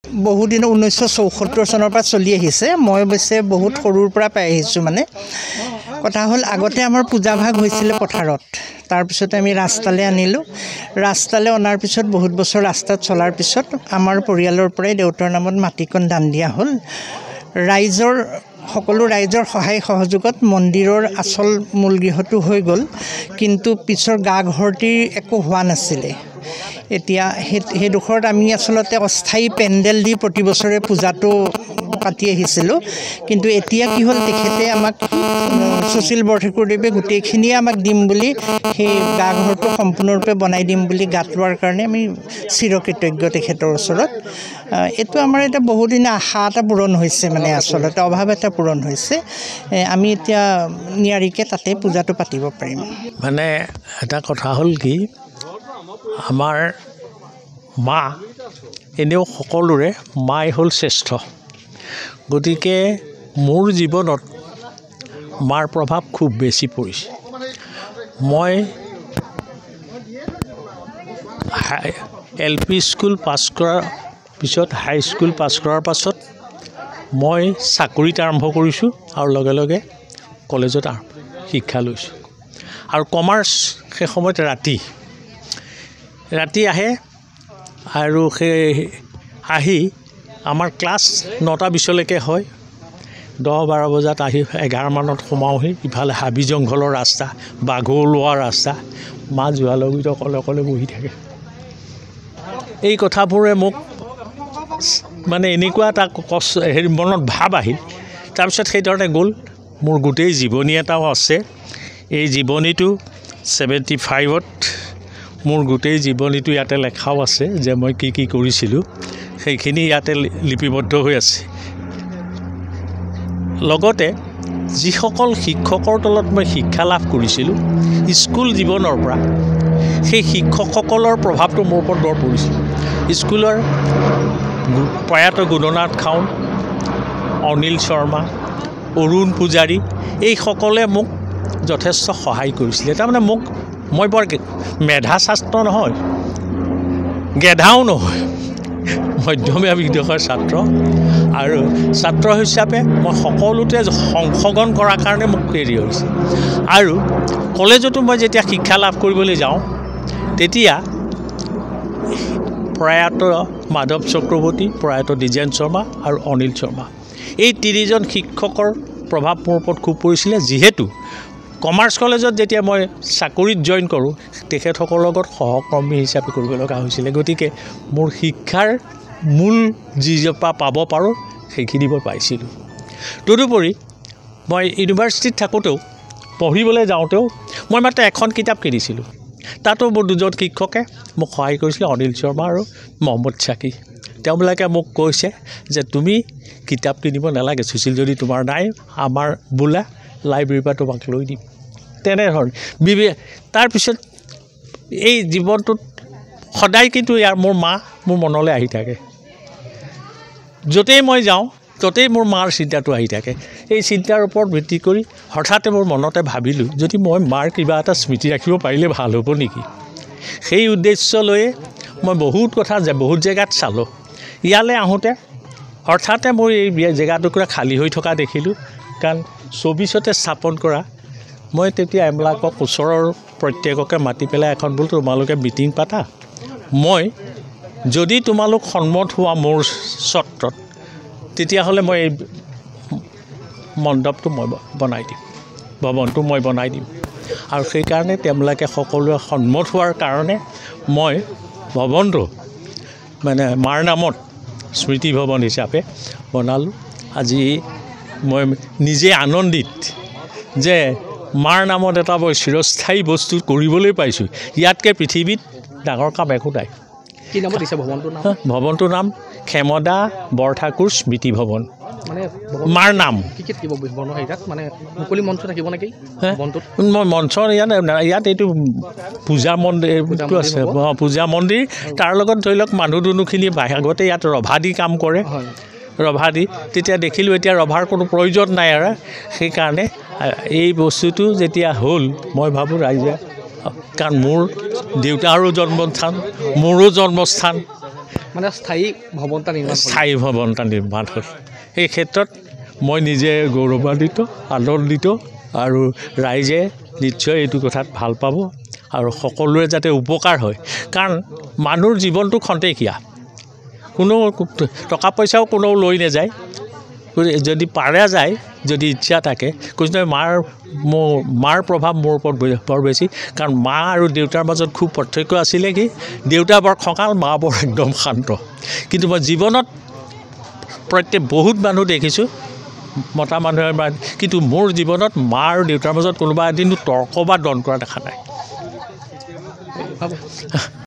বহুদিন 1974 চনৰ পৰা চলি আহিছে। মই অৱশ্যে বহুত সৰুৰ পৰা পাই আহিছোঁ। মানে কথা হ'ল আগতে আমাৰ পূজাভাগ হৈছিলে পথাৰত, তাৰপিছতে আমি ৰাস্তালৈ আনিলোঁ। ৰাস্তালৈ অনাৰ পিছত বহুত বছৰ ৰাস্তাত চলাৰ পিছত আমাৰ পৰিয়ালৰ পৰাই দেউতাৰ নামত মাটিকণ দান দিয়া হ'ল। সকলো ৰাইজৰ সহায় সহযোগত মন্দিৰৰ আচল মূল গৃহটো হৈ গ'ল, কিন্তু পিছৰ গাঘৰটিৰ একো হোৱা নাছিলে। এতিয়া সেইডোখৰত আমি আচলতে অস্থায়ী পেণ্ডেল দি প্ৰতি বছৰে পূজাটো পাতি আহিছিলোঁ। কিন্তু এতিয়া কি হ'ল, তেখেতে আমাক সুশীল বৰঠাকুৰদেৱে গোটেইখিনিয়ে আমাক দিম বুলি, সেই গাঘৰটো সম্পূৰ্ণৰূপে বনাই দিম বুলি গাত লোৱাৰ কাৰণে আমি চিৰকৃতজ্ঞ তেখেতৰ ওচৰত। এইটো আমাৰ এটা বহুদিনীয়া আশা এটা পূৰণ হৈছে, মানে আচলতে অভাৱ এটা পূৰণ হৈছে। আমি এতিয়া নিয়াৰিকৈ তাতে পূজাটো পাতিব পাৰিম। মানে এটা কথা হ'ল কি, আমাৰ মা এনেও সকলোৰে মাই হ'ল শ্ৰেষ্ঠ। গতিকে মোৰ জীৱনত মাৰ প্ৰভাৱ খুব বেছি পৰিছে। মই LP স্কুল পাছ কৰাৰ পিছত, হাইস্কুল পাছ কৰাৰ পাছত মই চাকৰিত আৰম্ভ কৰিছোঁ আৰু লগে লগে কলেজত শিক্ষা লৈছোঁ। আৰু কমাৰ্চ সেই সময়ত ৰাতি আহে, আৰু সেই আহি আমাৰ ক্লাছ 9:20লৈকে হয়। 10-12 বজাত আহি 11 মানত সোমাওঁহি। ইফালে হাবি জংঘলৰ ৰাস্তা, বাঘ ওলোৱা ৰাস্তা, মা যোৱাৰ লগত অকলে বহি থাকে। এই কথাবোৰে মোক মানে এনেকুৱা এটা মনত ভাৱ আহিল। তাৰপিছত সেইধৰণে গ'ল। মোৰ গোটেই জীৱনী এটাও আছে। এই জীৱনীটো 75ত মোৰ গোটেই জীৱনীটো ইয়াতে লেখাও আছে, যে মই কি কৰিছিলোঁ সেইখিনি ইয়াতে লিপিবদ্ধ হৈ আছে। লগতে যিসকল শিক্ষকৰ তলত মই শিক্ষা লাভ কৰিছিলোঁ স্কুল জীৱনৰ পৰা, সেই শিক্ষকসকলৰ প্ৰভাৱটো মোৰ ওপৰত বৰ পৰিছিল। স্কুলৰ প্ৰয়াত গুণনাথ খাউণ্ড, অনিল শৰ্মা, অৰুণ পূজাৰী, এইসকলে মোক যথেষ্ট সহায় কৰিছিলে। তাৰমানে মই বৰ মেধা ছাত্ৰ নহয়, গেধাও নহয়, মধ্যমীয়া বিদশৰ ছাত্ৰ। আৰু ছাত্ৰ হিচাপে মই সকলোতে অংশগ্ৰহণ কৰাৰ কাৰণে মোক হেৰি হৈছে। আৰু কলেজতো মই যেতিয়া শিক্ষা লাভ কৰিবলৈ যাওঁ, তেতিয়া প্ৰয়াত মাধৱ চক্ৰৱৰ্তী, প্ৰয়াত দ্বিজেন শৰ্মা আৰু অনিল শৰ্মা, এই 3জন শিক্ষকৰ প্ৰভাৱ মোৰ ওপৰত খুব পৰিছিলে। যিহেতু কমাৰ্চ কলেজত যেতিয়া মই চাকৰিত জইন কৰোঁ, তেখেতসকলৰ লগত সহকৰ্মী হিচাপে কৰিব লগা হৈছিলে। গতিকে মোৰ শিক্ষাৰ মূল যিজোপা পাব পাৰোঁ সেইখিনি মই পাইছিলোঁ। তদুপৰি মই ইউনিভাৰ্চিটিত থাকোঁতেও, পঢ়িবলৈ যাওঁতেও মই মাত্ৰ এখন কিতাপ কিনিছিলোঁ। তাতো মোৰ 2জন শিক্ষকে মোক সহায় কৰিছিলে, অনিল শৰ্মা আৰু মহম্মদ চাকি। তেওঁবিলাকে মোক কৈছে যে তুমি কিতাপ কিনিব নালাগে, সুশীল যদি তোমাৰ নাই, আমাৰ বোলা লাইব্ৰেৰীৰ পৰা তোমাক লৈ দিম। তেনেধৰণে তাৰপিছত এই জীৱনটোত সদায় কিন্তু মোৰ মা মোৰ মনলৈ আহি থাকে। য'তেই মই যাওঁ ত'তেই মোৰ মাৰ চিন্তাটো আহি থাকে। এই চিন্তাৰ ওপৰত ভিত্তি কৰি হঠাতে মোৰ মনতে ভাবিলোঁ, যদি মই মাৰ কিবা এটা স্মৃতি ৰাখিব পাৰিলে ভাল হ'ব নেকি। সেই উদ্দেশ্য লৈয়ে মই বহুত জেগাত চালোঁ। ইয়ালৈ আহোঁতে হঠাতে মোৰ এই জেগাটুকুৰা খালী হৈ থকা দেখিলোঁ। কাৰণ 24তে স্থাপন কৰা, মই তেতিয়া এমলাকক ওচৰৰ প্ৰত্যেককে মাতি পেলাই এখন বোলো তোমালোকে মিটিং পাতা, মই যদি তোমালোক সন্মত হোৱা মোৰ চত্ৰত, তেতিয়াহ'লে মই এই মণ্ডপটো মই বনাই দিম, ভৱনটো মই বনাই দিম। আৰু সেইকাৰণে তেওঁলোকে সকলোৱে সন্মত হোৱাৰ কাৰণে মই ভৱনটো মানে মাৰ নামত স্মৃতি ভৱন হিচাপে বনালোঁ। আজি মই নিজে আনন্দিত যে মাৰ নামত এটা মই চিৰস্থায়ী বস্তু কৰিবলৈ পাইছোঁ। ইয়াতকৈ পৃথিৱীত ডাঙৰ কাম একো নাই। কি নাম দিছে ভৱনটোৰ নাম? ভৱনটোৰ নাম ক্ষেমদা বৰঠাকুৰ স্মৃতি ভৱন। মানে মাৰ নাম কি থাকিব ভৱনৰ হেৰিত? মানে মুকলি মঞ্চ থাকিব নেকি ভৱনটোত? মই মঞ্চ ইয়াত এইটো পূজা মন্দিৰটো আছে, পূজা মন্দিৰ। তাৰ লগত ধৰি লওক মানুহ দুনুখিনি আগতে ইয়াত ৰভা দি কাম কৰে, ৰভা দি। তেতিয়া দেখিলোঁ এতিয়া ৰভাৰ কোনো প্ৰয়োজন নাই আৰু। সেইকাৰণে এই বস্তুটো যেতিয়া হ'ল, মই ভাবোঁ ৰাইজে, কাৰণ মোৰ দেউতাৰো জন্মস্থান, মোৰো জন্মস্থান, মানে স্থায়ী ভৱন এটা নিৰ্মাণ স্থায়ী ভৱন এটা নিৰ্মাণ হ'ল সেই ক্ষেত্ৰত মই নিজে গৌৰৱান্বিত আনন্দিত আৰু ৰাইজে নিশ্চয় এইটো কথাত ভাল পাব আৰু সকলোৰে যাতে উপকাৰ হয় কাৰণ মানুহৰ জীৱনটো খন্তেকীয়া কোনো টকা পইচাও কোনেও লৈ নাযায় যদি পাৰে যায় যদি ইচ্ছা থাকে কৈছে মাৰ প্ৰভাৱ মোৰ ওপৰত বৰ বেছি কাৰণ মা আৰু দেউতাৰ মাজত খুব পাৰ্থক্য আছিলে কি দেউতা বৰ খঙাল মা বৰ একদম শান্ত কিন্তু মই জীৱনত বহুত মানুহ দেখিছোঁ মতা মানুহে কিন্তু মোৰ জীৱনত মা আৰু দেউতাৰ মাজত কোনোবা এদিনো তৰ্ক বা দন কৰা দেখা নাই